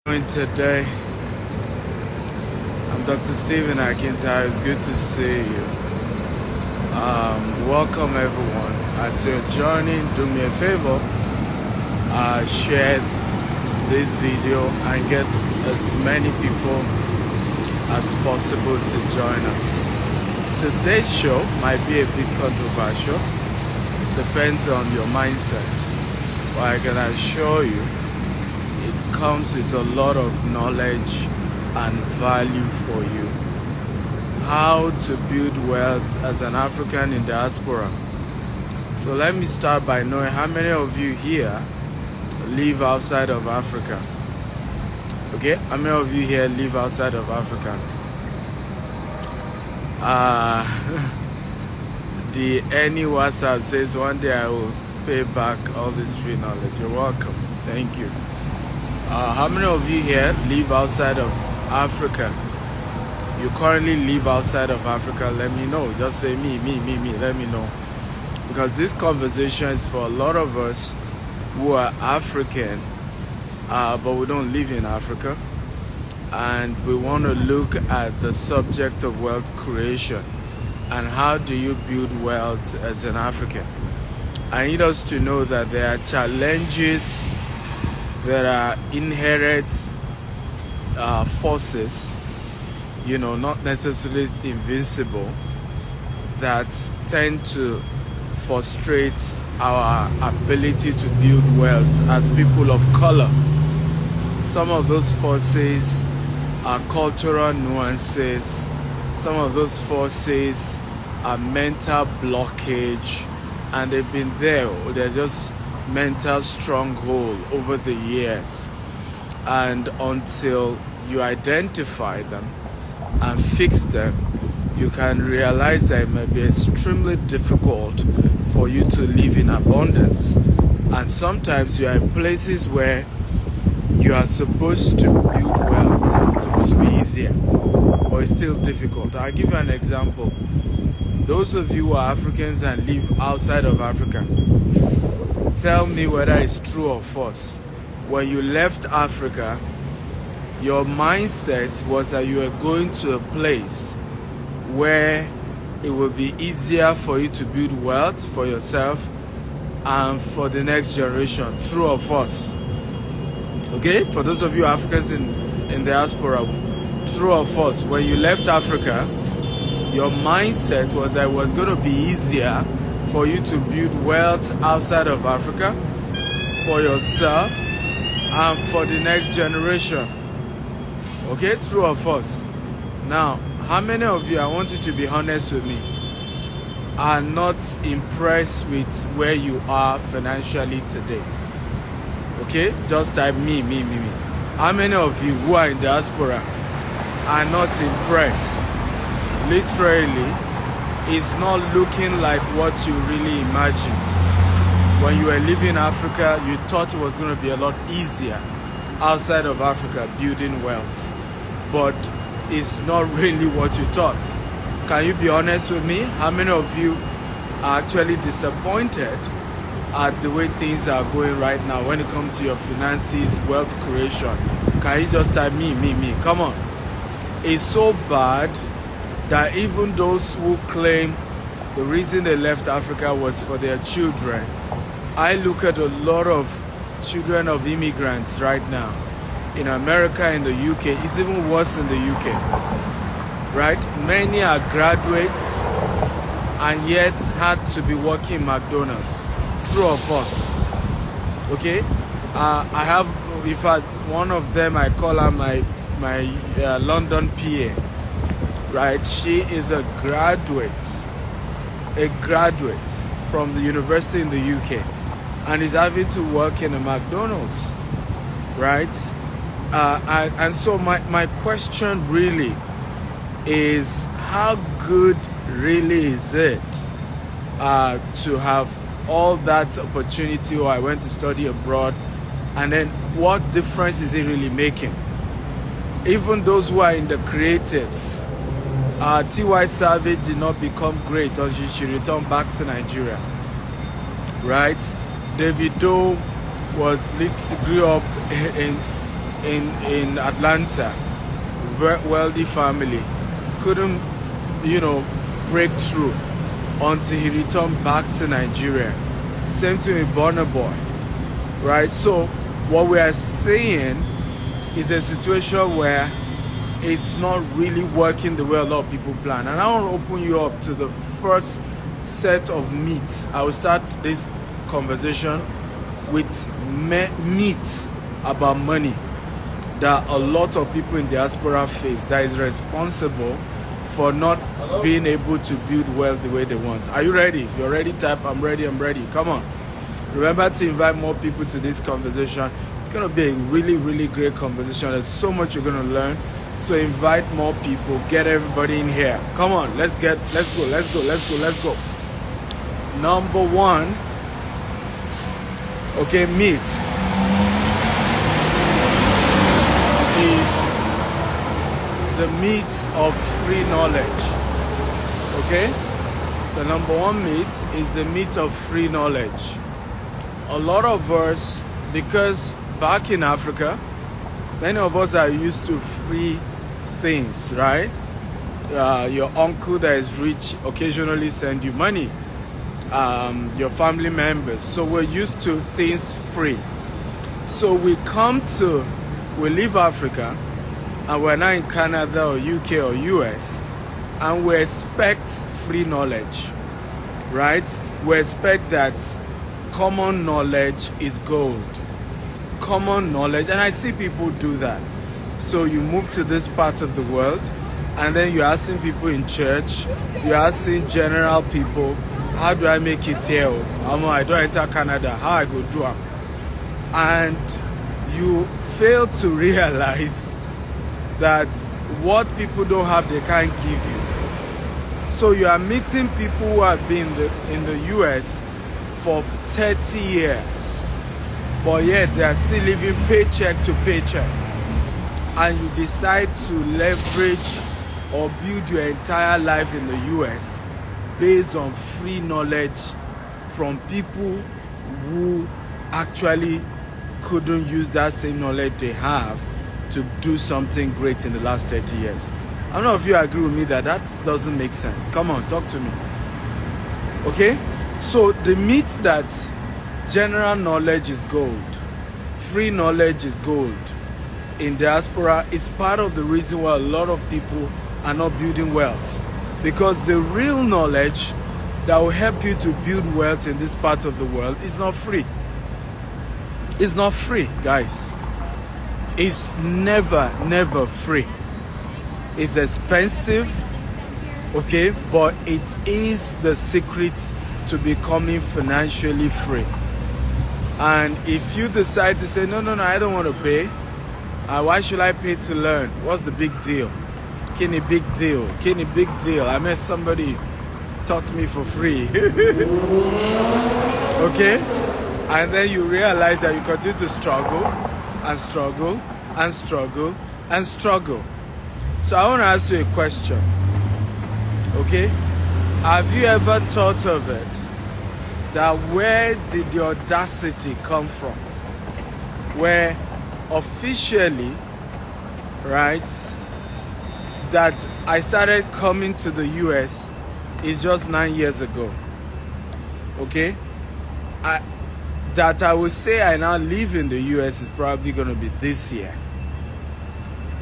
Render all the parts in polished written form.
Today, I'm Dr. Stephen Akintai. It's good to see you. Welcome everyone. As you're joining, do me a favor, share this video and get as many people as possible to join us. Today's show might be a bit controversial, depends on your mindset, but I can assure you it comes with a lot of knowledge and value for you. How to build wealth as an African in diaspora. So let me start by knowing how many of you here live outside of Africa. Okay, how many of you here live outside of Africa? The any WhatsApp says one day I will pay back all this free knowledge. You're welcome. Thank you. How many of you here live outside of Africa? You currently live outside of Africa? Let me know. Just say me. Let me know. Because this conversation is for a lot of us who are African, but we don't live in Africa. And we want to look at the subject of wealth creation and how do you build wealth as an African. I need us to know that there are challenges, there are inherent forces, not necessarily invincible, that tend to frustrate our ability to build wealth as people of color. Some of those forces are cultural nuances. Some of those forces are mental blockage, and they've been there. They're just mental stronghold over the years, and until you identify them and fix them, you can realize that it may be extremely difficult for you to live in abundance. And sometimes you are in places where you are supposed to build wealth. It's supposed to be easier, but it's still difficult. I'll give you an example. Those of you who are Africans and live outside of Africa, tell me whether it's true or false. When you left Africa, your mindset was that you were going to a place where it will be easier for you to build wealth for yourself and for the next generation. True or false? Okay, for those of you Africans in diaspora, true or false? When you left Africa, your mindset was that it was going to be easier for you to build wealth outside of Africa for yourself and for the next generation. Okay, true or false? Now, how many of you, I want you to be honest with me, are not impressed with where you are financially today? Okay, just type me. How many of you who are in diaspora are not impressed? Literally, it's not looking like what you really imagined. When you were living in Africa, you thought it was going to be a lot easier outside of Africa building wealth, but it's not really what you thought. Can you be honest with me? How many of you are actually disappointed at the way things are going right now when it comes to your finances, wealth creation? Can you just type me? Come on. It's so bad that even those who claim the reason they left Africa was for their children, I look at a lot of children of immigrants right now in America, in the UK. It's even worse in the UK, right? Many are graduates and yet had to be working McDonald's. True or false? Okay, I have, in fact, one of them, I call her my London PA, right? She is a graduate from the university in the UK, and is having to work in a McDonald's, right? And so my question really is, how good really is it to have all that opportunity, or I went to study abroad, and then what difference is it really making? Even those who are in the creatives, T.Y. Savage did not become great until she returned back to Nigeria, right? Davido grew up in in Atlanta, wealthy family, couldn't, break through until he returned back to Nigeria. Same thing with Burna Boy, right? So what we are saying is a situation where it's not really working the way a lot of people plan. And I want to open you up to the first set of myths. I will start this conversation with myths about money that a lot of people in diaspora face that is responsible for not being able to build wealth the way they want. Are you ready? If you're ready, type I'm ready, I'm ready. Come on. Remember to invite more people to this conversation. It's going to be a really, really great conversation. There's so much you're going to learn. So invite more people, get everybody in here. Come on, let's go. Number one, okay, myth is the myth of free knowledge. Okay? The number one myth is the myth of free knowledge. A lot of us, because back in Africa, many of us are used to free things, right? Your uncle that is rich occasionally send you money. Your family members. So we're used to things free. So we leave Africa and we're now in Canada or UK or US and we expect free knowledge, right? We expect that common knowledge is gold. Common knowledge, and I see people do that. So you move to this part of the world and then you're asking people in church, you're asking general people, how do I make it here? I don't enter Canada, how I go do it? And you fail to realize that what people don't have, they can't give you. So you are meeting people who have been in the US for 30 years. But yet they are still living paycheck to paycheck. And you decide to leverage or build your entire life in the US based on free knowledge from people who actually couldn't use that same knowledge they have to do something great in the last 30 years. I don't know if you agree with me that doesn't make sense. Come on, talk to me. Okay? So the myth that general knowledge is gold, free knowledge is gold in diaspora is part of the reason why a lot of people are not building wealth. Because the real knowledge that will help you to build wealth in this part of the world is not free. It's not free, guys. It's never free. It's expensive, okay, but it is the secret to becoming financially free. And if you decide to say, no, I don't want to pay, why should I pay to learn? What's the big deal? Kenny, big deal. Kenny, big deal. I met somebody taught me for free. Okay? And then you realize that you continue to struggle and struggle and struggle and struggle. So I want to ask you a question. Okay? Have you ever thought of it that where did the audacity come from? Where officially, right, that I started coming to the US is just 9 years ago. Okay? That I would say I now live in the US is probably going to be this year.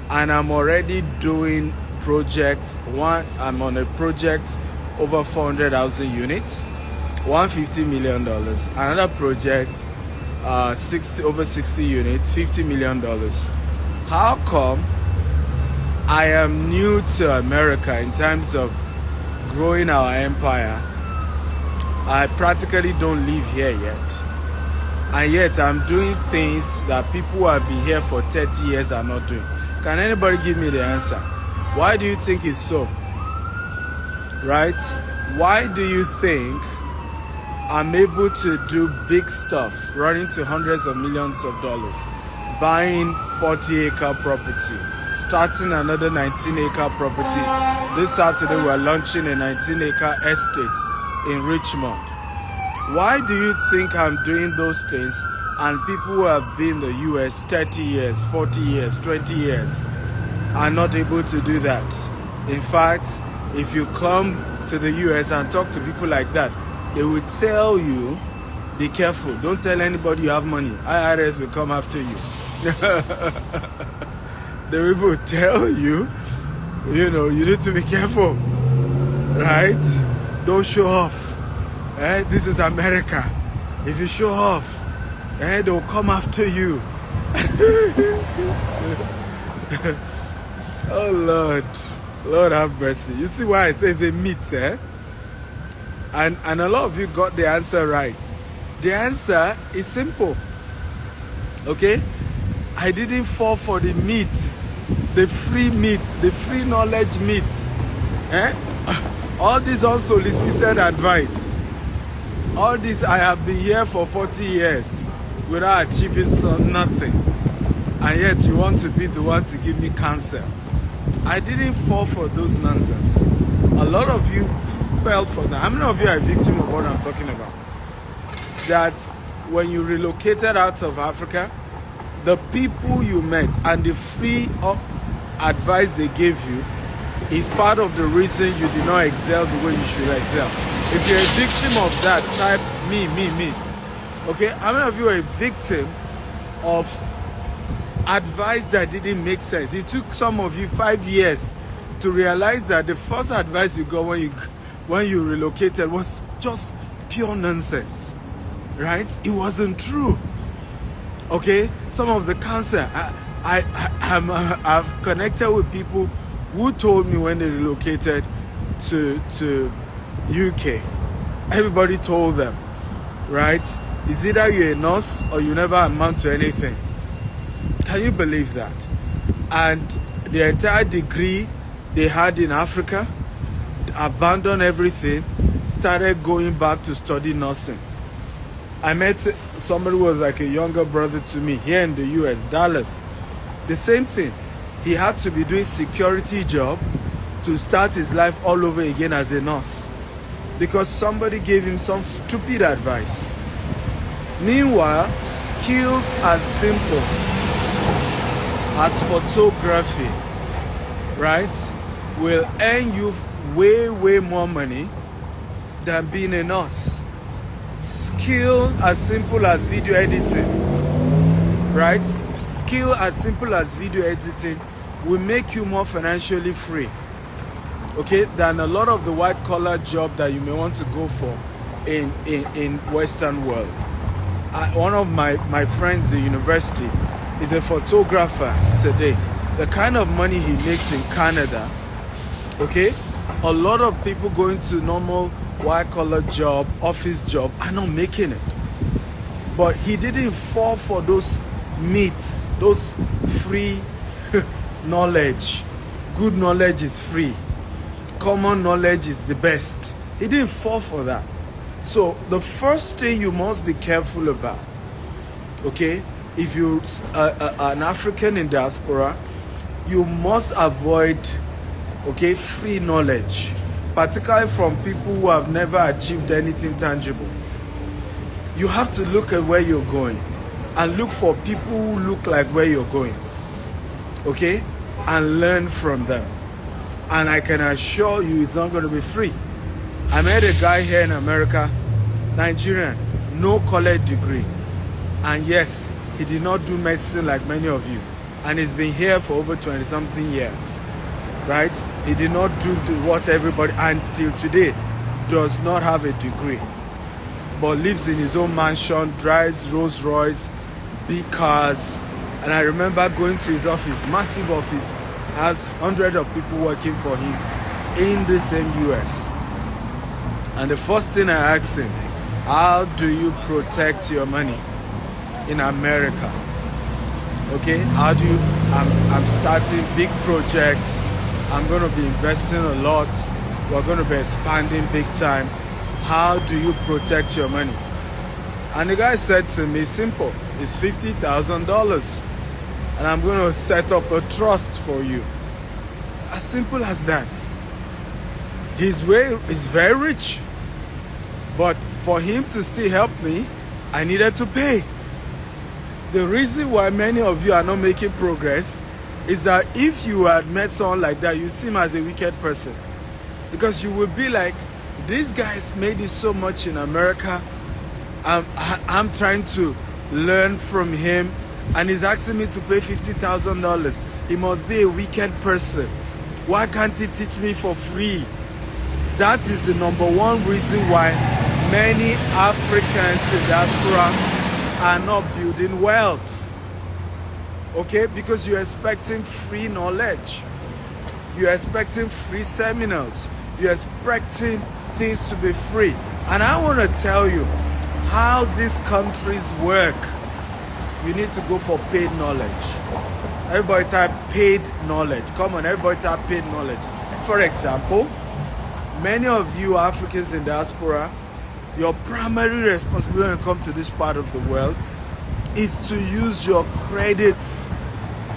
And I'm already doing projects. I'm on a project over 400,000 units, $150 million. Another project, over 60 units, $50 million. How come I am new to America in terms of growing our empire? I practically don't live here yet. And yet I'm doing things that people who have been here for 30 years are not doing. Can anybody give me the answer? Why do you think it's so? Right? Why do you think I'm able to do big stuff, running to hundreds of millions of dollars, buying 40-acre property, starting another 19-acre property? This Saturday we're launching a 19-acre estate in Richmond. Why do you think I'm doing those things And people who have been in the US 30 years, 40 years, 20 years are not able to do that. In fact, if you come to the US and talk to people like that, they will tell you, be careful, don't tell anybody you have money. IRS will come after you. They will tell you, you know, you need to be careful, right? Don't show off. This is America. If you show off, they'll come after you. Oh Lord, Lord have mercy. You see why I say it's a myth, And a lot of you got the answer right. The answer is simple. Okay? I didn't fall for the myth, the free knowledge myth. All this unsolicited advice. All this, I have been here for 40 years without achieving nothing. And yet you want to be the one to give me counsel. I didn't fall for those nonsense. A lot of you fell for that. How many of you are a victim of what I'm talking about? That when you relocated out of Africa, the people you met and the free advice they gave you is part of the reason you did not excel the way you should excel. If you're a victim of that, type me. Okay? How many of you are a victim of advice that didn't make sense? It took some of you 5 years to realize that the first advice you got when you relocated was just pure nonsense, right? It wasn't true. Okay, some of the counsel I've connected with people who told me when they relocated to UK. Everybody told them, right? It's either you're a nurse or you never amount to anything. Can you believe that? And the entire degree they had in Africa, abandoned everything, started going back to study nursing. I met somebody who was like a younger brother to me here in the US, Dallas. The same thing. He had to be doing security job to start his life all over again as a nurse because somebody gave him some stupid advice. Meanwhile, skills as simple as photography, right, will earn you way more money than being a nurse. Skill as simple as video editing, right? Skill as simple as video editing will make you more financially free, okay, than a lot of the white collar job that you may want to go for in Western world. One of my friends at university is a photographer today. The kind of money he makes in Canada, okay, a lot of people going to normal white collar job, office job are not making it. But he didn't fall for those myths, those free knowledge. Good knowledge is free. Common knowledge is the best. He didn't fall for that. So the first thing you must be careful about, okay, if you're an African in diaspora, you must avoid, okay, free knowledge, particularly from people who have never achieved anything tangible. You have to look at where you're going and look for people who look like where you're going, okay, and learn from them. And I can assure you it's not going to be free. I met a guy here in America, Nigerian, no college degree, and yes, he did not do medicine like many of you, and he's been here for over 20-something years, right? He did not do what everybody, until today, does not have a degree, but lives in his own mansion, drives Rolls Royce, big cars. And I remember going to his office, massive office, has hundreds of people working for him in the same US. And the first thing I asked him, how do you protect your money in America? Okay, how do you, I'm starting big projects, I'm going to be investing a lot, we're going to be expanding big time. How do you protect your money? And the guy said to me, simple, it's $50,000 and I'm going to set up a trust for you. As simple as that. His way is very rich, but for him to still help me, I needed to pay. the reason why many of you are not making progress is that if you had met someone like that, you see him as a wicked person. Because you will be like, this guy's made it so much in America. I'm trying to learn from him, and he's asking me to pay $50,000. He must be a wicked person. Why can't he teach me for free? That is the number one reason why many Africans in diaspora are not building wealth. Okay? Because you're expecting free knowledge. You're expecting free seminars. You're expecting things to be free. And I want to tell you how these countries work. You need to go for paid knowledge. Everybody type paid knowledge. Come on, everybody type paid knowledge. For example, many of you Africans in diaspora, your primary responsibility when you come to this part of the world is to use your credits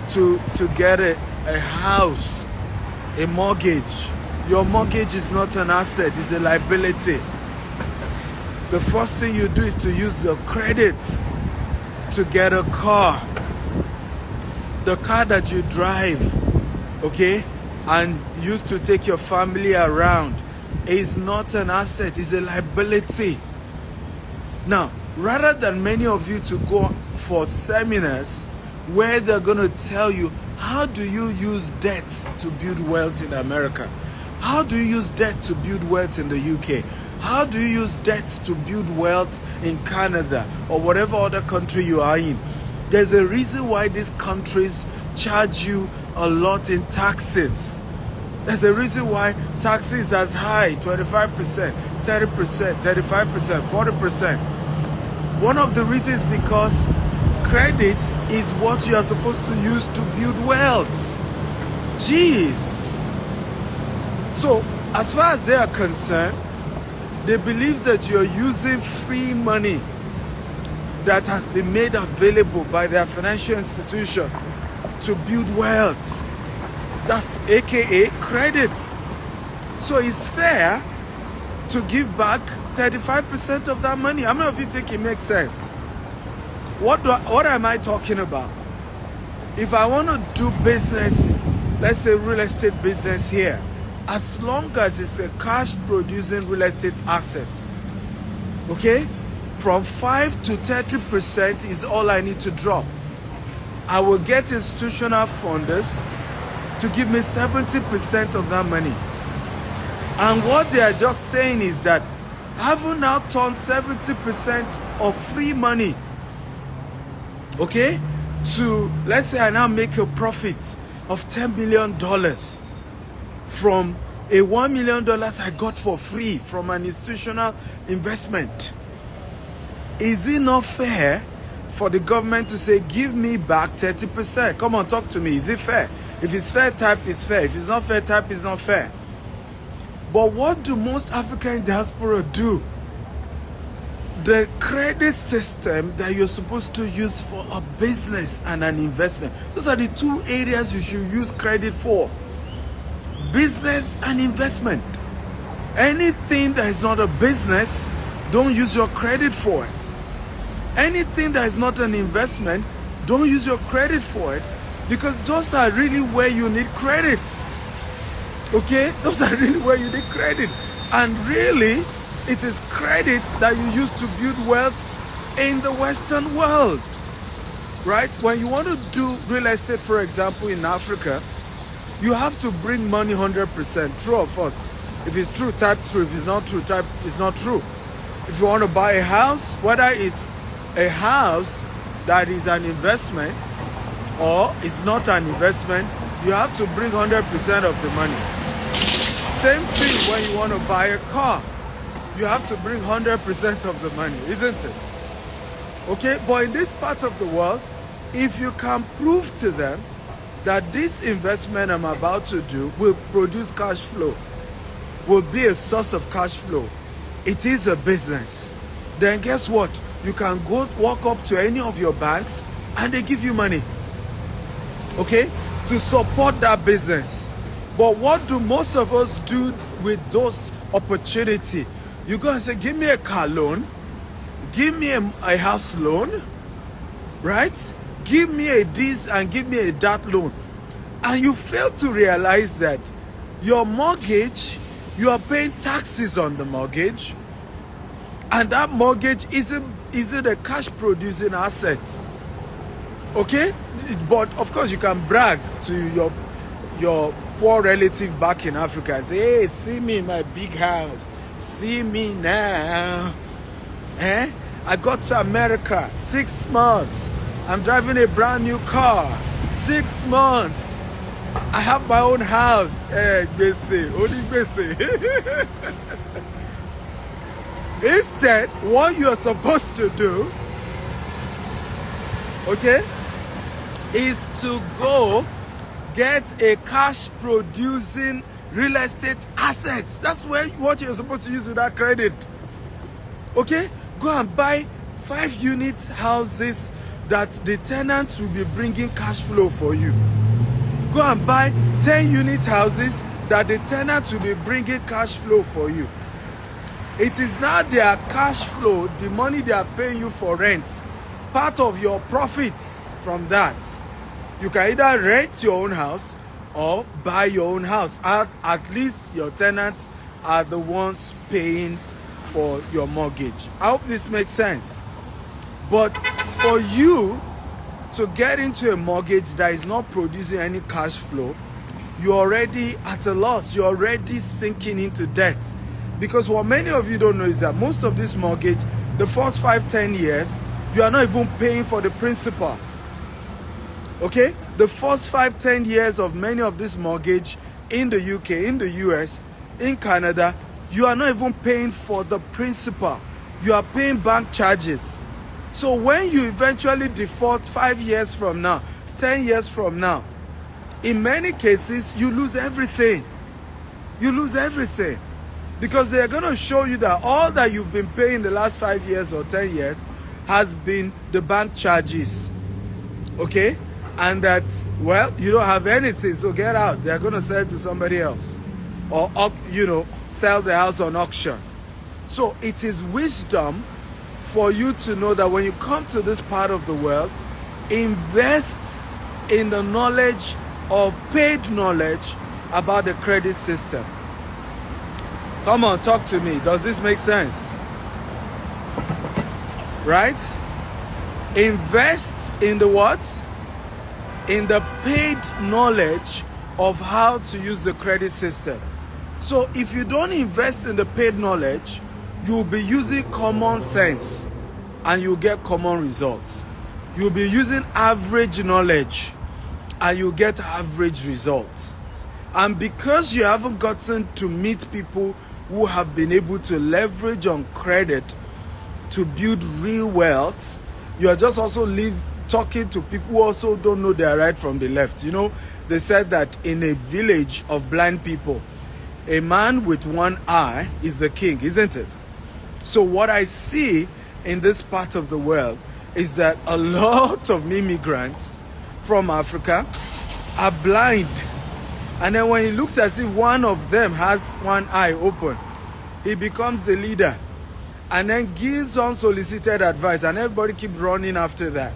to get a house, a mortgage. Your mortgage is not an asset, it's a liability. The first thing you do is to use your credit to get a car. The car that you drive, okay, and use to take your family around is not an asset, it's a liability. Now, rather than many of you to go for seminars where they're going to tell you, how do you use debt to build wealth in America? How do you use debt to build wealth in the UK? How do you use debt to build wealth in Canada or whatever other country you are in? There's a reason why these countries charge you a lot in taxes. There's a reason why taxes as high, 25%, 30%, 35%, 40%. One of the reasons is because credit is what you are supposed to use to build wealth. Jeez. So, as far as they are concerned, they believe that you're using free money that has been made available by their financial institution to build wealth. That's AKA credit. So it's fair to give back 35% of that money. How many of you think it makes sense? What am I talking about? If I want to do business, let's say real estate business here, as long as it's a cash producing real estate asset, okay, from 5 to 30% is all I need to drop. I will get institutional funders to give me 70% of that money. And what they are just saying is that I have now turned 70% of free money, okay, to, let's say I now make a profit of $10 million from a $1 million I got for free from an institutional investment. Is it not fair for the government to say, give me back 30%? Come on, talk to me. Is it fair? If it's fair, type is fair. If it's not fair, type is not fair. But what do most African diaspora do? The credit system that you're supposed to use for a business and an investment, those are the two areas you should use credit for. Business and investment. Anything that is not a business, don't use your credit for it. Anything that is not an investment, don't use your credit for it, because those are really where you need credit. Okay? Those are really where you need credit. And really, it is credit that you use to build wealth in the Western world. Right? When you want to do real estate, for example, in Africa, you have to bring money 100%. True or false? If it's true, type true. If it's not true, type it's not true. If you want to buy a house, whether it's a house that is an investment or it's not an investment, you have to bring 100% of the money. Same thing when you want to buy a car. You have to bring 100% of the money, isn't it? Okay, but in this part of the world, if you can prove to them that this investment I'm about to do will produce cash flow, will be a source of cash flow, it is a business, then guess what? You can go walk up to any of your banks and they give you money, okay, to support that business. But what do most of us do with those opportunities? You go and say, give me a car loan, give me a house loan, right? Give me a this and give me a that loan. And you fail to realize that your mortgage, you are paying taxes on the mortgage, and that mortgage isn't a cash producing asset. Okay? But of course you can brag to your poor relative back in Africa and say, hey, see me in my big house. See me now. I got to America 6 months. I'm driving a brand new car. 6 months. I have my own house. Instead, what you are supposed to do, okay, is to go get a cash producing real estate asset. That's what you're supposed to use with that credit. Okay? Go and buy 5 unit houses that the tenants will be bringing cash flow for you. Go and buy 10 unit houses that the tenants will be bringing cash flow for you. It is now their cash flow, the money they are paying you for rent, part of your profits from that. You can either rent your own house or buy your own house. At least your tenants are the ones paying for your mortgage. I hope this makes sense. But for you to get into a mortgage that is not producing any cash flow, you're already at a loss. You're already sinking into debt. Because what many of you don't know is that most of this mortgage, the first 5-10 years, you are not even paying for the principal. Okay? The first 5-10 years of many of this mortgage in the UK, in the US, in Canada, you are not even paying for the principal. You are paying bank charges. So when you eventually default 5 years from now, 10 years from now, in many cases, you lose everything. You lose everything. Because they are going to show you that all that you've been paying the last 5 years or 10 years has been the bank charges. Okay? And that, well, you don't have anything, so get out. They're going to sell it to somebody else. Or, sell the house on auction. So it is wisdom for you to know that when you come to this part of the world, invest in the knowledge of paid knowledge about the credit system. Come on, talk to me. Does this make sense? Right? Invest in the what? In the paid knowledge of how to use the credit system. So if you don't invest in the paid knowledge, you'll be using common sense and you'll get common results. You'll be using average knowledge and you'll get average results. And because you haven't gotten to meet people who have been able to leverage on credit to build real wealth, you are just also talking to people who also don't know their right from the left. You know, they said that in a village of blind people, a man with one eye is the king, isn't it? So what I see in this part of the world is that a lot of immigrants from Africa are blind. And then when it looks as if one of them has one eye open, he becomes the leader and then gives unsolicited advice and everybody keeps running after that.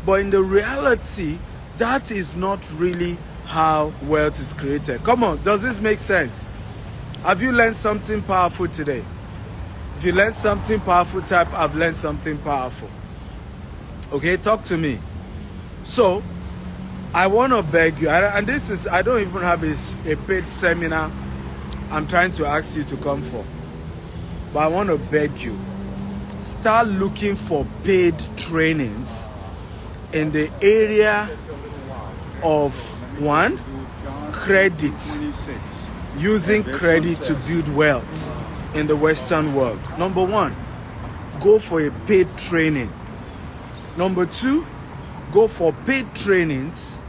But in the reality, that is not really how wealth is created. Come on, does this make sense? Have you learned something powerful today? If you learned something powerful, type I've learned something powerful. Okay, talk to me. So, I want to beg you, and this is, I don't even have a paid seminar I'm trying to ask you to come for. But I want to beg you, start looking for paid trainings in the area of, one, credit. Using credit to build wealth in the Western world. Number one, go for a paid training. Number two, go for paid trainings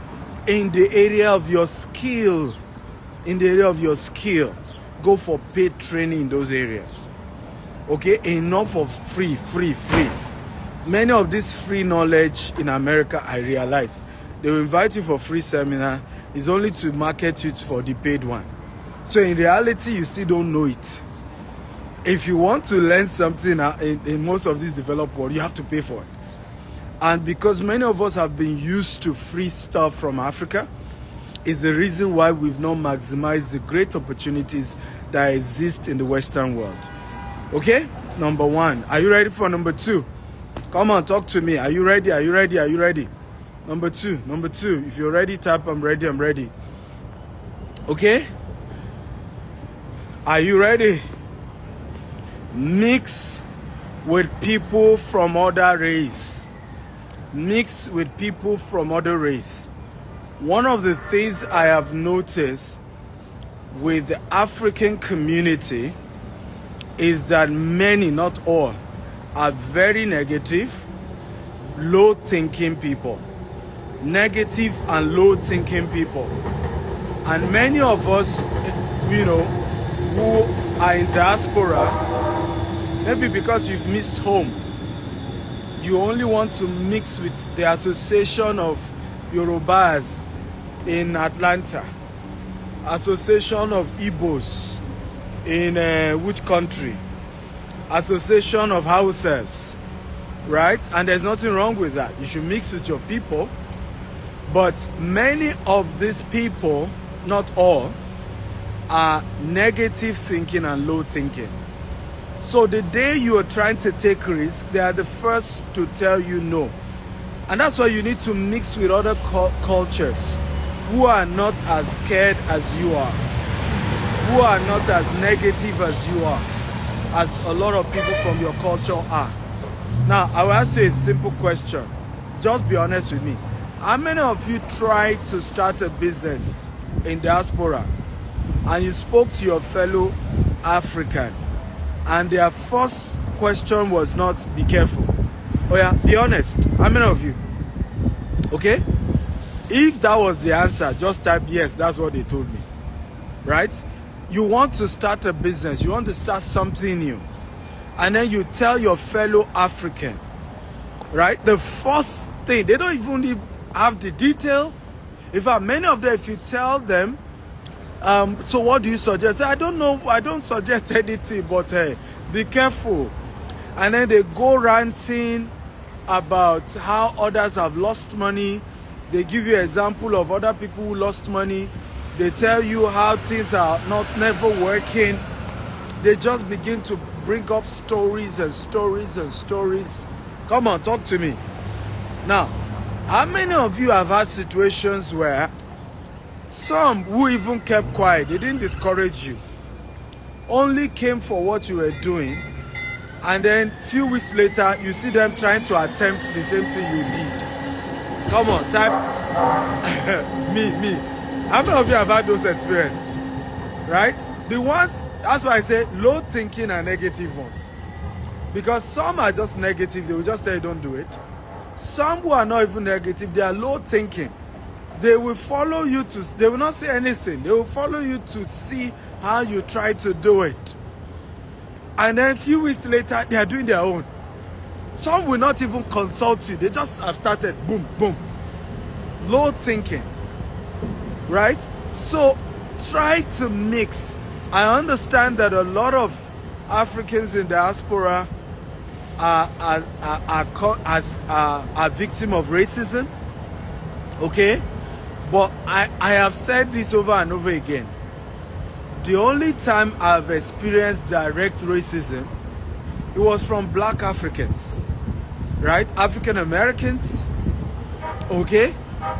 in the area of your skill. In the area of your skill, go for paid training in those areas. Okay, enough of free. Many of this free knowledge in America, I realize, they will invite you for free seminar, is only to market you for the paid one. So in reality, you still don't know it. If you want to learn something in most of this developed world, you have to pay for it. And because many of us have been used to free stuff from Africa, is the reason why we've not maximized the great opportunities that exist in the Western world. Okay? Number one. Are you ready for number two? Come on, talk to me. Are you ready? Are you ready? Are you ready? Number two. Number two. If you're ready, type I'm ready. I'm ready. Okay? Are you ready? Mix with people from other race. Mix with people from other race. One of the things I have noticed with the African community is that many, not all, are very negative, low-thinking people. Negative and low-thinking people. And many of us, you know, who are in diaspora, maybe because you've missed home, you only want to mix with the association of Yorubas in Atlanta, association of Igbos in which country, association of Hausas, right? And there's nothing wrong with that. You should mix with your people. But many of these people, not all, are negative thinking and low thinking. So the day you are trying to take risks, they are the first to tell you no. And that's why you need to mix with other cultures who are not as scared as you are, who are not as negative as you are, as a lot of people from your culture are. Now, I will ask you a simple question. Just be honest with me. How many of you tried to start a business in diaspora and you spoke to your fellow African and their first question was not, be careful? Oh yeah, be honest. How many of you? Okay? If that was the answer, just type yes, that's what they told me. Right? You want to start a business, you want to start something new, and then you tell your fellow African, right? The first thing, they don't even have the detail. In fact, many of them, if you tell them, so what do you suggest? I don't know, I don't suggest anything, but hey, be careful. And then they go ranting about how others have lost money. They give you an example of other people who lost money. They tell you how things are never working. They just begin to bring up stories and stories and stories. Come on, talk to me. Now, how many of you have had situations where some who even kept quiet, they didn't discourage you, only came for what you were doing, and then a few weeks later, you see them trying to attempt the same thing you did? Come on, type me. How many of you have had those experiences? Right? The ones, that's why I say low thinking and negative ones. Because some are just negative, they will just tell you don't do it. Some who are not even negative, they are low thinking. They will follow you to, they will not say anything. They will follow you to see how you try to do it. And then a few weeks later, they are doing their own. Some will not even consult you. They just have started, boom, boom. Low thinking. Right? So try to mix. I understand that a lot of Africans in diaspora are victim of racism. Okay? But I have said this over and over again. The only time I've experienced direct racism, it was from black Africans, right? African Americans, okay?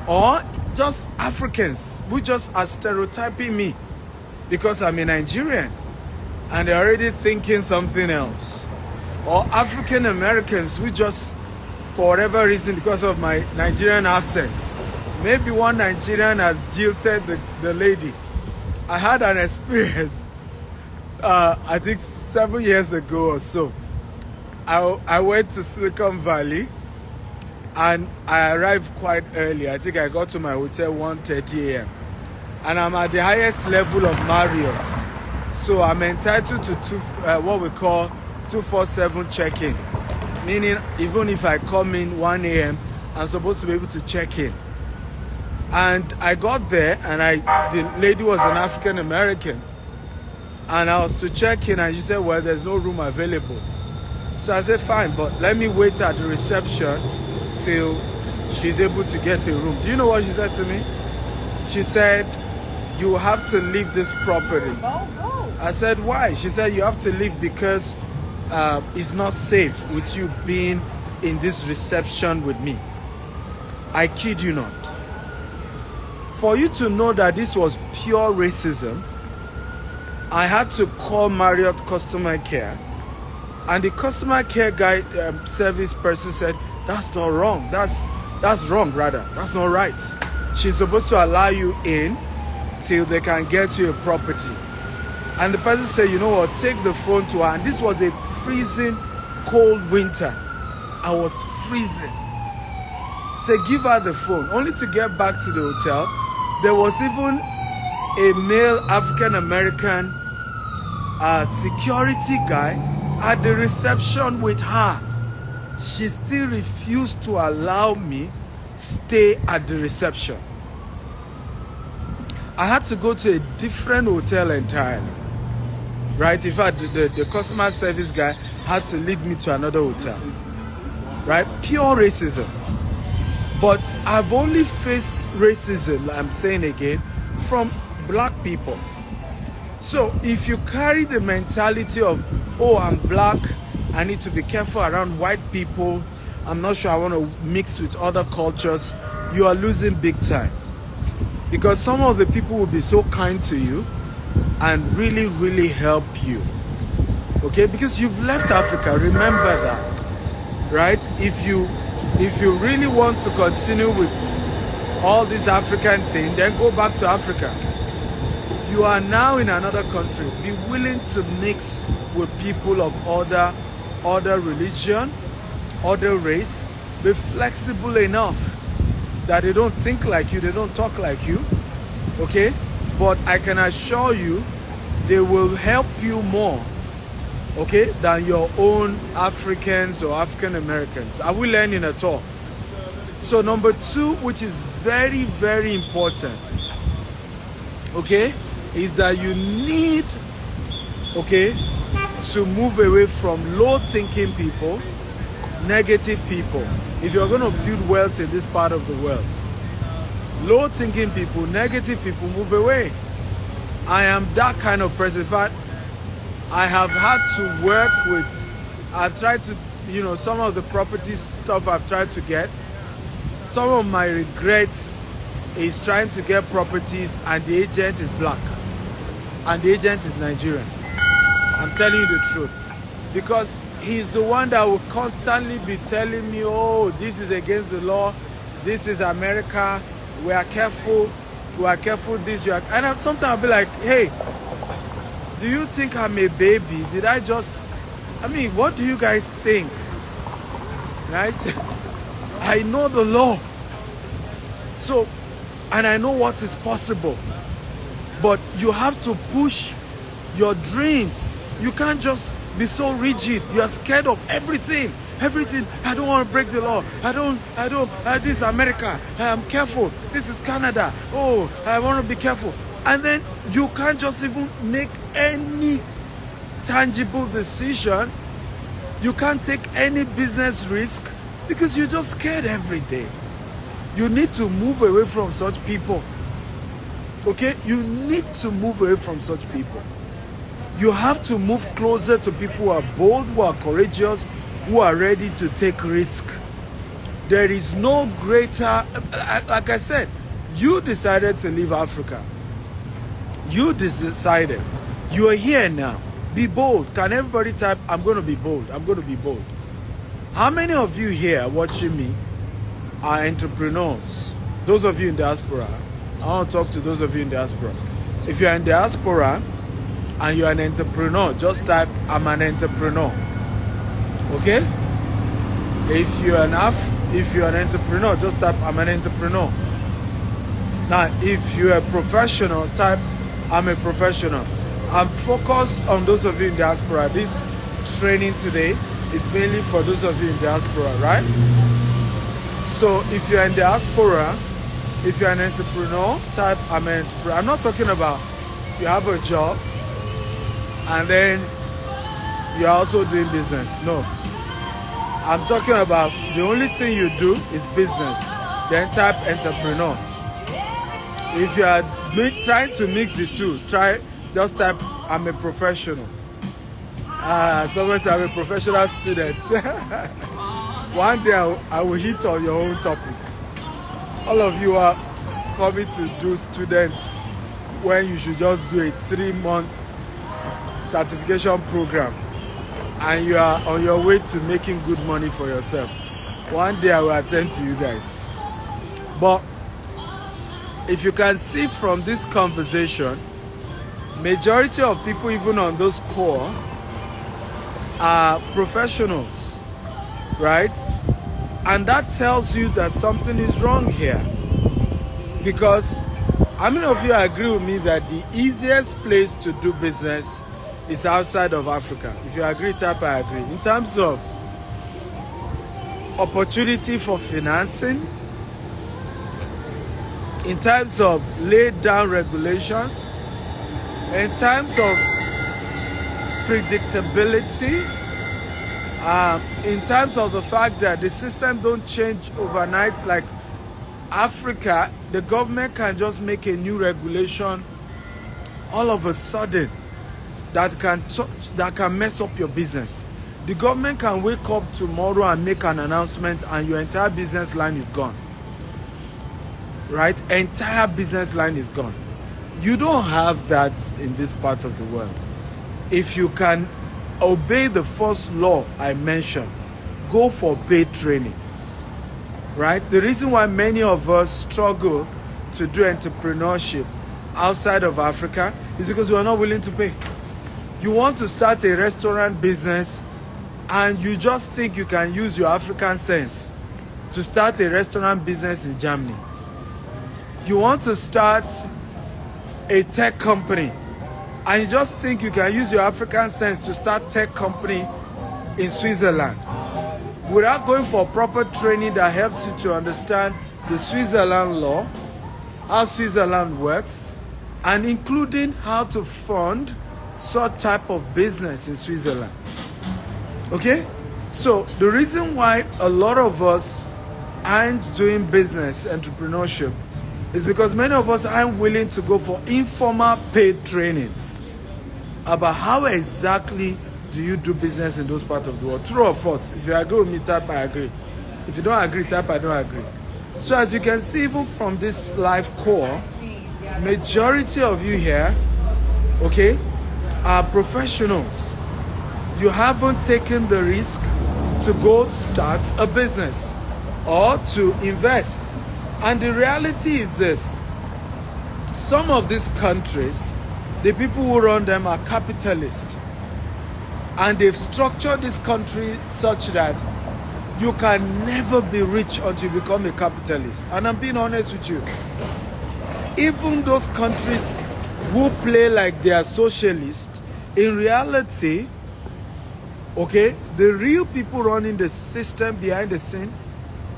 Or just Africans who just are stereotyping me because I'm a Nigerian and they're already thinking something else. Or African Americans who just, for whatever reason, because of my Nigerian accent, maybe one Nigerian has jilted the lady. I had an experience, I think 7 years ago or so. I went to Silicon Valley and I arrived quite early. I think I got to my hotel 1:30 a.m. And I'm at the highest level of Marriott's. So I'm entitled to what we call 247 check-in. Meaning even if I come in 1 a.m., I'm supposed to be able to check in. And I got there and the lady was an African American. And I was to check in and she said, well, there's no room available. So I said, fine, but let me wait at the reception till she's able to get a room. Do you know what she said to me? She said, you have to leave this property. I said, why? She said, you have to leave because it's not safe with you being in this reception with me. I kid you not. For you to know that this was pure racism, I had to call Marriott customer care, and the customer care guy, service person said, that's not wrong. That's wrong, rather. That's not right. She's supposed to allow you in till they can get you a property. And the person said, you know what, take the phone to her. And this was a freezing cold winter. I was freezing. Say, give her the phone. Only to get back to the hotel, there was even a male African-American security guy at the reception with her. She still refused to allow me stay at the reception. I had to go to a different hotel entirely. Right? In fact, the customer service guy had to lead me to another hotel. Right? Pure racism. But I've only faced racism, I'm saying again, from black people. So if you carry the mentality of, oh, I'm black, I need to be careful around white people, I'm not sure I want to mix with other cultures, you are losing big time. Because some of the people will be so kind to you and really, really help you. Okay? Because you've left Africa, remember that. Right? If you really want to continue with all this African thing, then go back to Africa. You are now in another country. Be willing to mix with people of other religion, other race. Be flexible enough that they don't think like you, they don't talk like you, okay? But I can assure you, they will help you more, okay, than your own Africans or African Americans. Are we learning at all? So number 2, which is very, very important, okay, is that you need, okay, to move away from low-thinking people, negative people. If you're going to build wealth in this part of the world, low-thinking people, negative people, move away. I am that kind of person. In fact, I have had to work with, I've tried to, you know, some of the property stuff I've tried to get. Some of my regrets is trying to get properties and the agent is black and the agent is Nigerian. I'm telling you the truth. Because he's the one that will constantly be telling me, oh, this is against the law, this is America, we are careful this, you are, and sometimes I'll be like, hey, do you think I'm a baby? Did I mean, what do you guys think? Right? I know the law. So, and I know what is possible. But you have to push your dreams. You can't just be so rigid. You are scared of everything. Everything. I don't want to break the law. This is America. I'm careful. This is Canada. Oh, I want to be careful. And then you can't just even make any tangible decision. You can't take any business risk because you're just scared every day. You need to move away from such people. Okay? You need to move away from such people. You have to move closer to people who are bold, who are courageous, who are ready to take risk. There is no greater, like I said, you decided to leave Africa. You decided. You are here now. Be bold. Can everybody type, I'm going to be bold. I'm going to be bold. How many of you here watching me are entrepreneurs? Those of you in diaspora. I want to talk to those of you in diaspora. If you're in diaspora and you're an entrepreneur, just type, I'm an entrepreneur. Okay? If you're an entrepreneur, just type, I'm an entrepreneur. Now, if you're a professional, type, I'm a professional. I'm focused on those of you in diaspora. This training today is mainly for those of you in diaspora, right? So if you're in diaspora, if you're an entrepreneur, type, I'm an entrepreneur. I'm not talking about you have a job and then you're also doing business. No. I'm talking about the only thing you do is business. Then type entrepreneur. If you are trying to mix the two, just type I'm a professional. Someone said I'm a professional student. One day I will hit on your own topic. All of you are coming to do students when you should just do a 3-month certification program, and you are on your way to making good money for yourself. One day I will attend to you guys. But if you can see from this conversation, majority of people even on those core are professionals, right? And that tells you that something is wrong here. Because how many of you agree with me that the easiest place to do business is outside of Africa? If you agree, type I agree. In terms of opportunity for financing, in terms of laid down regulations, in terms of predictability, in terms of the fact that the system don't change overnight. Like Africa, the government can just make a new regulation all of a sudden that can mess up your business. The government can wake up tomorrow and make an announcement and your entire business line is gone. Right? Entire business line is gone. You don't have that in this part of the world. If you can obey the first law I mentioned, go for paid training. Right? The reason why many of us struggle to do entrepreneurship outside of Africa is because we are not willing to pay. You want to start a restaurant business and you just think you can use your African sense to start a restaurant business in Germany. You want to start a tech company and you just think you can use your African sense to start tech company in Switzerland without going for proper training that helps you to understand the Switzerland law, how Switzerland works, and including how to fund such type of business in Switzerland. Okay? So the reason why a lot of us aren't doing business entrepreneurship is because many of us aren't willing to go for informal paid trainings about how exactly do you do business in those parts of the world. True or false? If you agree with me, type I agree. If you don't agree, type I don't agree. So as you can see, even from this live core, majority of you here, okay, are professionals. You haven't taken the risk to go start a business or to invest. And the reality is this: some of these countries, the people who run them are capitalists. And they've structured this country such that you can never be rich until you become a capitalist. And I'm being honest with you. Even those countries who play like they are socialist, in reality, okay, the real people running the system behind the scene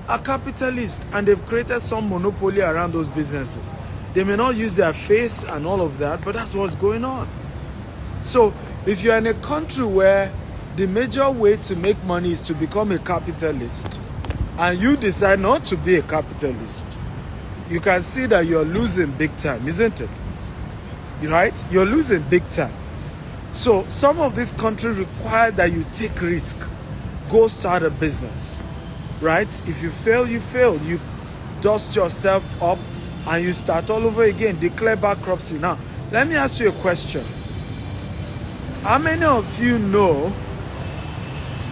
are capitalists, and they've created some monopoly around those businesses. They may not use their face and all of that, but that's what's going on. So if you're in a country where the major way to make money is to become a capitalist, and you decide not to be a capitalist, you can see that you're losing big time, isn't it? Right? You're losing big time. So some of these countries require that you take risk. Go start a business. Right? If you fail, you failed. You dust yourself up and you start all over again. Declare bankruptcy. Now, let me ask you a question. How many of you know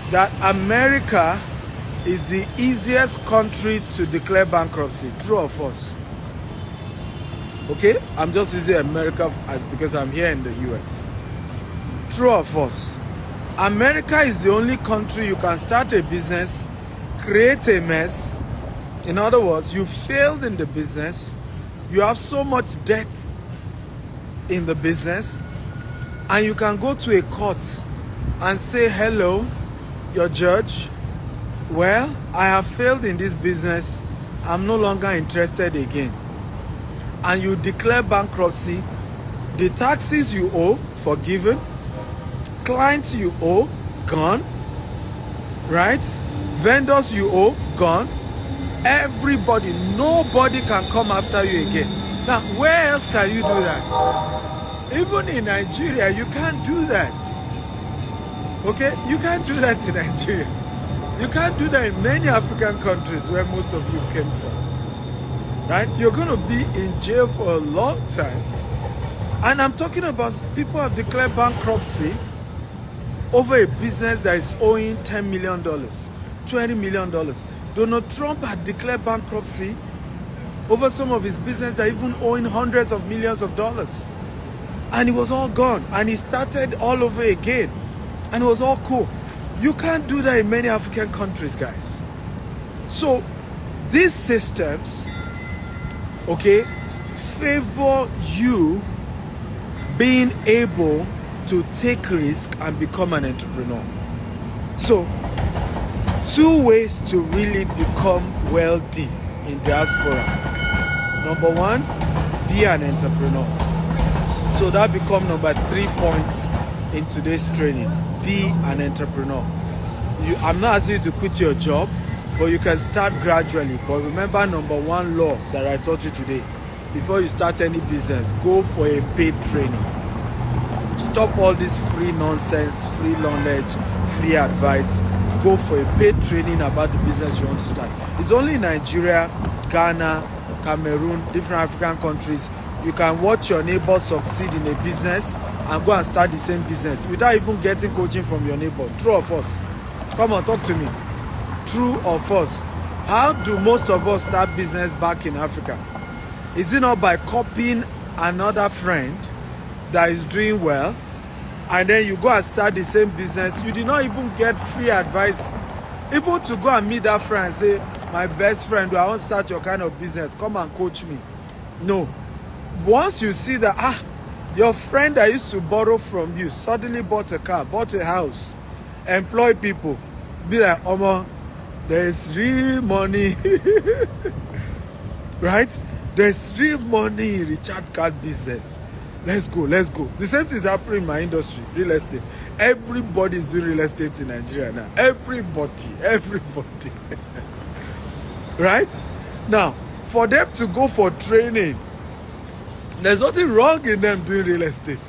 that America is the easiest country to declare bankruptcy? True or false? Okay? I'm just using America because I'm here in the US. True or false? America is the only country you can start a business, create a mess. In other words, you failed in the business, you have so much debt in the business, and you can go to a court and say, hello, your judge, well, I have failed in this business, I'm no longer interested again. And you declare bankruptcy, the taxes you owe, forgiven, clients you owe, gone, right? Vendors you owe, gone. Everybody, nobody can come after you again. Now, where else can you do that? Even in Nigeria, you can't do that. Okay? You can't do that in Nigeria. You can't do that in many African countries where most of you came from. Right? You're going to be in jail for a long time. And I'm talking about people have declared bankruptcy over a business that is owing $10 million, $20 million. Donald Trump had declared bankruptcy over some of his business that even owing hundreds of millions of dollars. And it was all gone. And he started all over again. And it was all cool. You can't do that in many African countries, guys. So these systems, okay, favor you being able to take risk and become an entrepreneur. So 2 ways to really become wealthy in diaspora. Number 1, be an entrepreneur. So that becomes number 3 points in today's training. Be an entrepreneur. I'm not asking you to quit your job, but you can start gradually. But remember number 1 law that I taught you today. Before you start any business, go for a paid training. Stop all this free nonsense, free knowledge, free advice. Go for a paid training about the business you want to start. It's only in Nigeria, Ghana, Cameroon, different African countries, you can watch your neighbor succeed in a business and go and start the same business without even getting coaching from your neighbor. True or false? Come on, talk to me. True or false? How do most of us start business back in Africa? Is it not by copying another friend that is doing well, and then you go and start the same business? You did not even get free advice, even to go and meet that friend and say, my best friend, I want to start your kind of business, come and coach me. No. Once you see that, your friend that used to borrow from you suddenly bought a car, bought a house, employ people, be like, Omo, there is real money. Right? There's real money in Richard Card business. Let's go, let's go. The same thing is happening in my industry, real estate. Everybody is doing real estate in Nigeria now. Everybody. Right? Now, for them to go for training, there's nothing wrong in them doing real estate.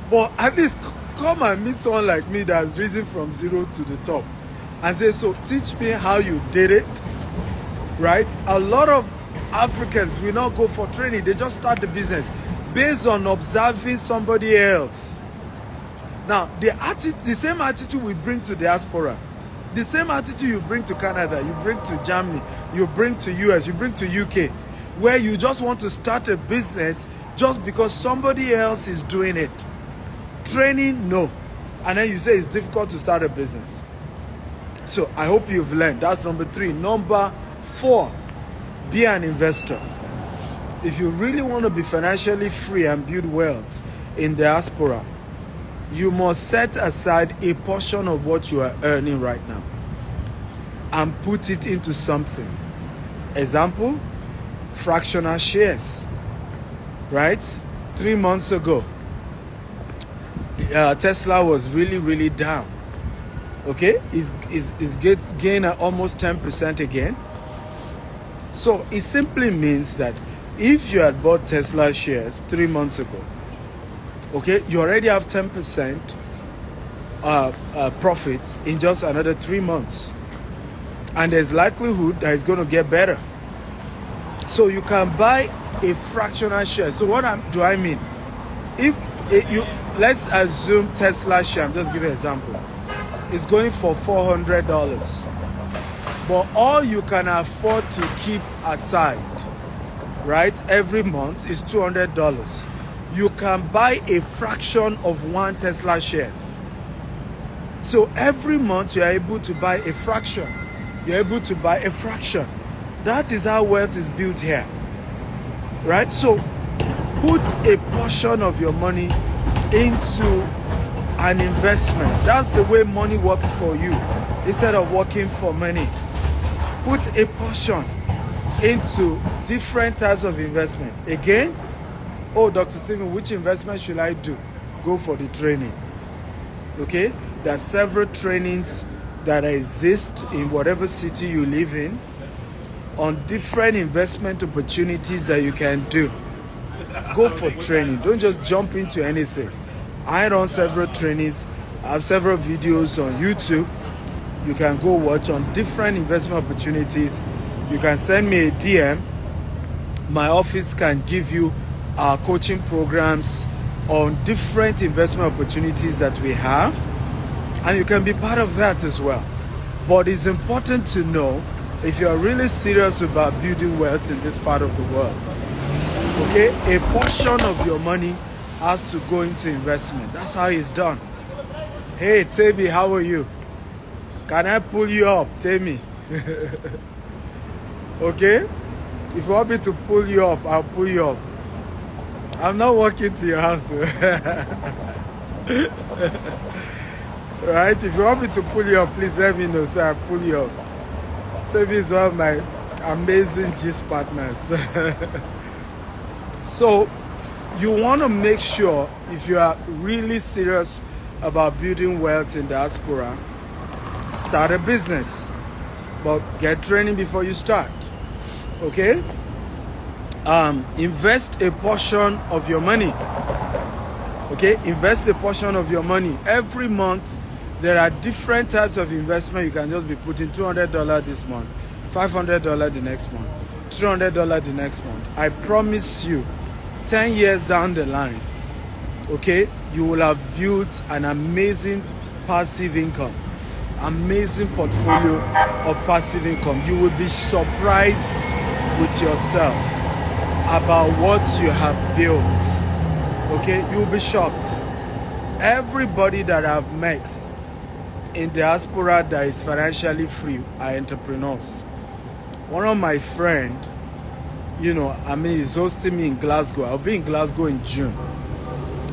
But at least come and meet someone like me that's risen from zero to the top and say, so teach me how you did it. Right? A lot of Africans will not go for training. They just start the business based on observing somebody else. Now, the same attitude we bring to diaspora, the same attitude you bring to Canada, you bring to Germany, you bring to US, you bring to UK, where you just want to start a business just because somebody else is doing it. Training, no. And then you say it's difficult to start a business. So I hope you've learned. That's number 3. Number 4, be an investor. If you really want to be financially free and build wealth in diaspora, you must set aside a portion of what you are earning right now and put it into something. Example, fractional shares. Right? 3 months ago, Tesla was really down. Okay? It's gained almost 10% again. So it simply means that if you had bought Tesla shares 3 months ago, okay, you already have 10% profits in just another 3 months. And there's likelihood that it's going to get better. So you can buy a fractional share. So what do I mean? Let's assume Tesla share, I'm just giving an example, is going for $400. But all you can afford to keep aside, right, every month is $200. You can buy a fraction of 1 Tesla shares. So every month you are able to buy a fraction. You're able to buy a fraction. That is how wealth is built here. Right? So put a portion of your money into an investment. That's the way money works for you. Instead of working for money, put a portion into different types of investment. Again, oh, Dr. Stephen, which investment should I do? Go for the training. Okay? There are several trainings that exist in whatever city you live in on different investment opportunities that you can do. Go for training. Don't just jump into anything. I run several trainings. I have several videos on YouTube. You can go watch on different investment opportunities. You can send me a DM. My office can give you our coaching programs on different investment opportunities that we have. And you can be part of that as well. But it's important to know if you are really serious about building wealth in this part of the world, okay, a portion of your money has to go into investment. That's how it's done. Hey, Tabi, how are you? Can I pull you up, Tabi? Okay? If you want me to pull you up, I'll pull you up. I'm not walking to your house. Right? If you want me to pull you up, please let me know so I'll pull you up. Tabi is one of my amazing gist partners. So, you want to make sure, if you are really serious about building wealth in diaspora, start a business. But get training before you start. Okay? Invest a portion of your money. Okay? Invest a portion of your money. Every month, there are different types of investment. You can just be putting $200 this month, $500 the next month, $300 the next month. I promise you, 10 years down the line, okay, you will have built an amazing passive income, amazing portfolio of passive income. You will be surprised with yourself about what you have built. Okay, you will be shocked. Everybody that I've met in diaspora that is financially free are entrepreneurs. One of my friends, he's hosting me in Glasgow. I'll be in Glasgow in June,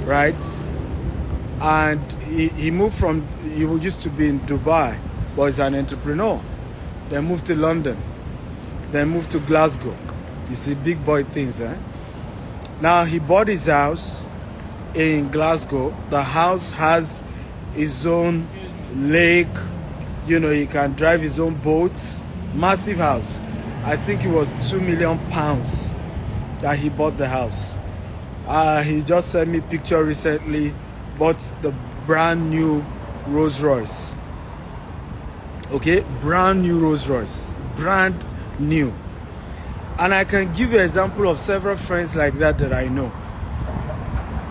right? And he moved from, he used to be in Dubai, but he's an entrepreneur. Then moved to London, then moved to Glasgow. You see, big boy things, eh? Now he bought his house in Glasgow. The house has his own lake, he can drive his own boat. Massive house. I think it was £2 million that he bought the house. He just sent me a picture recently, bought the brand new Rolls Royce. Okay, brand new Rolls Royce, brand new. And I can give you an example of several friends like that I know.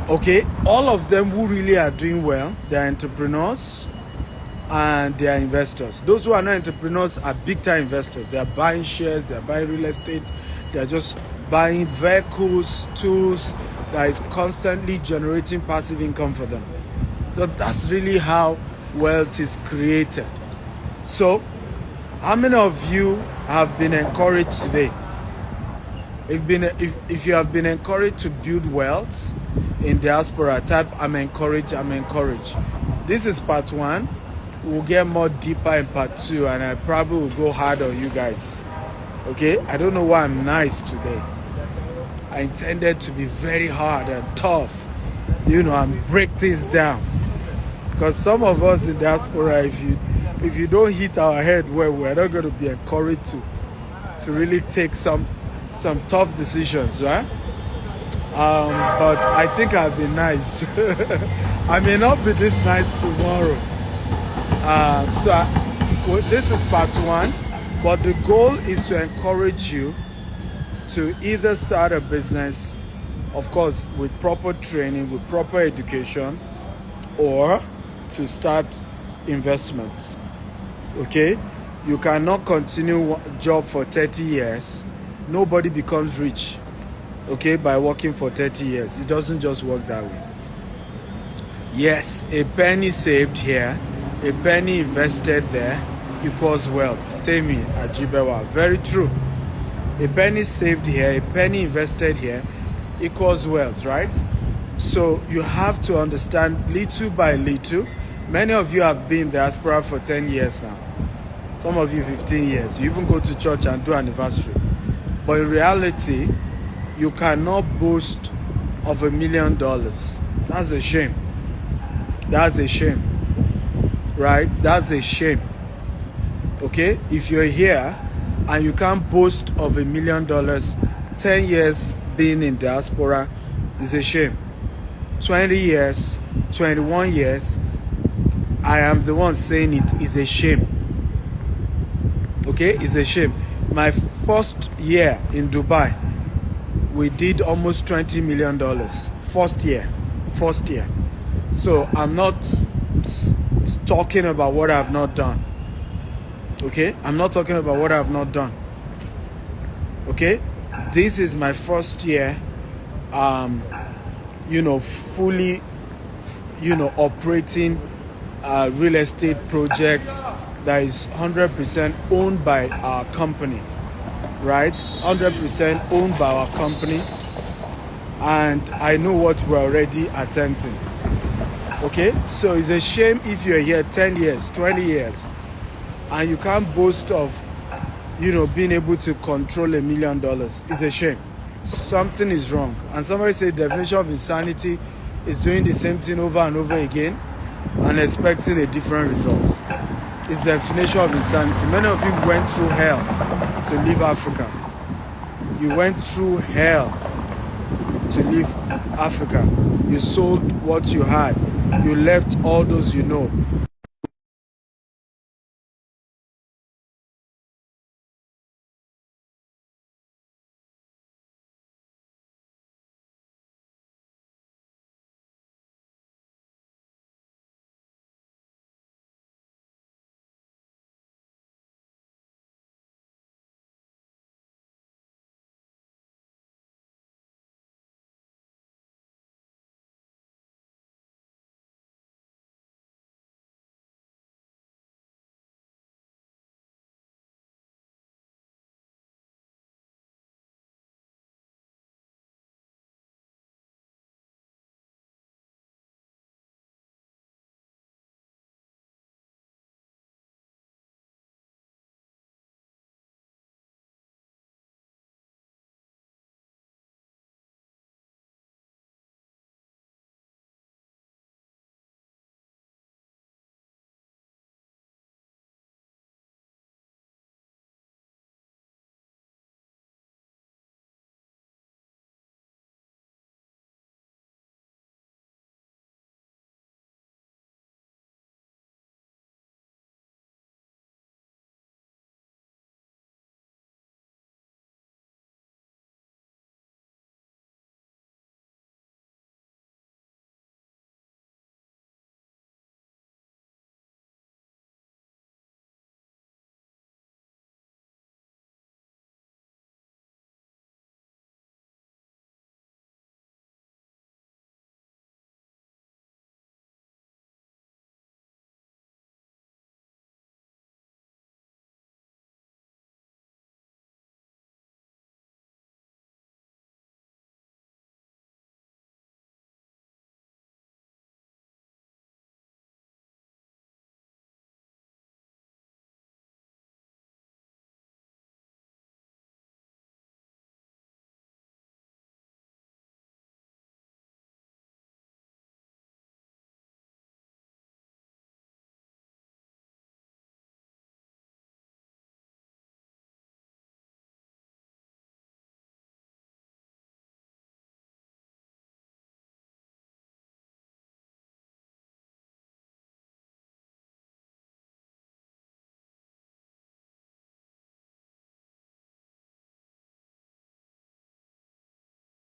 Okay, all of them who really are doing well, they're entrepreneurs and they are investors. Those who are not entrepreneurs are big-time investors. They are buying shares, they are buying real estate, they are just buying vehicles, tools that is constantly generating passive income for them. But that's really how wealth is created. So, how many of you have been encouraged today? If you have been encouraged to build wealth in diaspora, type I'm encouraged, I'm encouraged. This is part 1. We'll get more deeper in part 2, and I probably will go hard on you guys. Okay? I don't know why I'm nice today. I intended to be very hard and tough, and break things down. Because some of us in diaspora, if you don't hit our head well, we're not going to be encouraged to really take some tough decisions, right? But I think I'll be nice. I may not be this nice tomorrow. This is part 1, but the goal is to encourage you to either start a business, of course, with proper training, with proper education, or to start investments. Okay? You cannot continue a job for 30 years. Nobody becomes rich, okay, by working for 30 years. It doesn't just work that way. Yes, a penny saved here, a penny invested there equals wealth. Temi Ajibewa. Very true. A penny saved here, a penny invested here equals wealth, right? So you have to understand little by little. Many of you have been in diaspora for 10 years now. Some of you 15 years. You even go to church and do anniversary. But in reality, you cannot boast of $1 million. That's a shame. That's a shame. Right? That's a shame. Okay, if you're here and you can't boast of $1 million, 10 years being in diaspora is a shame. 20 years, 21 years, I am the one saying it is a shame. Okay, it's a shame. My first year in Dubai, we did almost $20 million. First year. So I'm not talking about what I've not done. Okay, I'm not talking about what I've not done. Okay, this is my first year, fully, operating real estate projects that is 100% owned by our company, right? 100% owned by our company, and I know what we're already attempting. Okay, so it's a shame if you're here 10 years, 20 years, and you can't boast of, being able to control $1 million. It's a shame. Something is wrong. And somebody said the definition of insanity is doing the same thing over and over again and expecting a different result. It's the definition of insanity. Many of you went through hell to leave Africa. You went through hell to leave Africa. You sold what you had. You left all those you know.